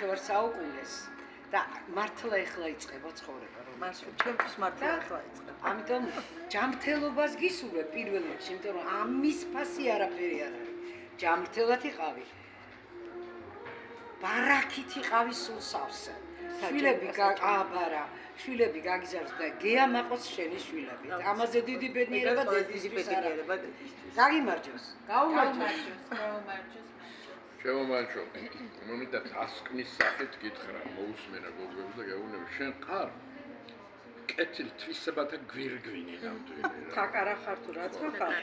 ნახევარ საუკუნეს და მართლა ეხლა იწყება ცხოვრება რომ ჩვენთვის მართლა ეხლა იწყება. ამიტომ ჯანმრთელობას გისურვებ პირველ რიგში, იმიტომ რომ ამის ფასი არაფერი არ არის. ჯანმრთელად იყავი. ბარაქით იყავი სულ სავსე. შვილები აბარა, შვილები გაგიზარდ და გეამაყოს შენი შვილები. ამაზე დიდი ბედნიერება დედისთვის არა. გაგიმარჯოს. გაუმარჯოს. შემომარჯო. მომიდა დასკვნის სახით გითხრა, მოусმენა გოგოებს და გეუბნები, შენ ხარ კეთილ თვისებათა გვირგვინი ნამდვილი. თაკარა ხარ თუ რა ხარ?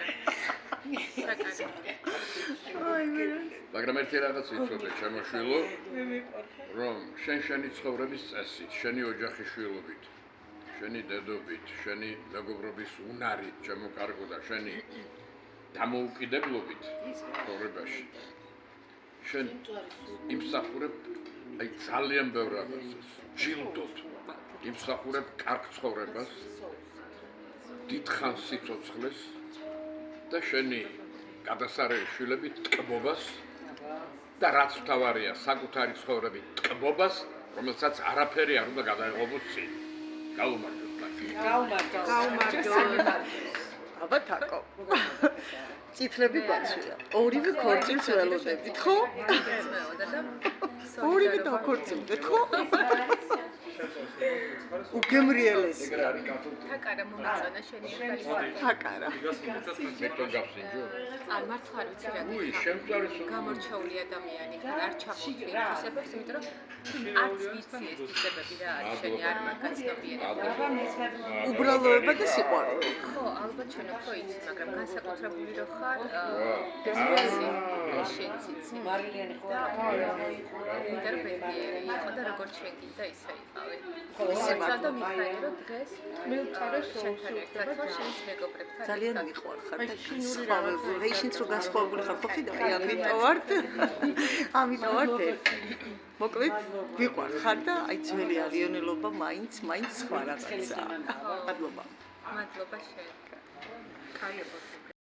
მაგრამ ერთი რაღაც იცოდე, ჩემოშვილო, რომ შენი ცხოვრების წესით, შენი ოჯახის შვილობით, შენი დედობით, შენი მეგობრობის უნარით, ჩემოკარგო და შენი დამოუკიდებლობით ცხოვრებაში. შენ იმსახურებ აი ძალიან ბევრ რაღაცას, ჯილდოდ იმსახურებ კარგ ცხოვრებას, დიდხანს სიცოცხლეს და შენი გადასარევი შვილები ტკბობას და რაც თავარია საკუთარი ცხოვრების ტკბობას, რომელსაც არაფერი არ უნდა გადაეღობოს წინ. გაუმარჯოთ. აბა თაკო. წითლები გვაჩვია. ორივე ქორწილს ველოდებით, ხო? ორივე დაქორწილდეთ, ხო? უგემრიელესი. თაკარა მომეწონა შენი ახალი. თაკარა. მეტო გაფსინჯო. არ მართლა არ ვიცი რა. უი, შემწარის გამორჩეული ადამიანი ხარ, არ ჩახოთი თვისებებს, იმიტომ რომ არც ვიცი ეს თვისებები რა არის შენი არ მაგაცნობიერება. უბრალოება და სიყვარული. ხო, ალბათ ჩვენ უფრო იცი, მაგრამ განსაკუთრებული რო ხარ, ეს შენც იცი. მარილიანი ხო არა? იმიტომ რომ ბედნიერი იყო და როგორც შენ გინდა ისე იყავი. ისეცა და მიხარი რომ დღეს მილტარე შენთან ერთად ვარ შენს მეგობრებთან. ძალიან მიყვარხარ და განსხვავებული. ისინც რო განსხვავებული ხარ, ხო ხიდა, აი ამიტომ ვართ. ამიტომ ვართ. მოკლედ, მიყვარხარ და აი ძველი არიონელობა მაინც სხვა რაღაცაა. მადლობა. მადლობა შენ. კაი ოპორტუნიტეტი.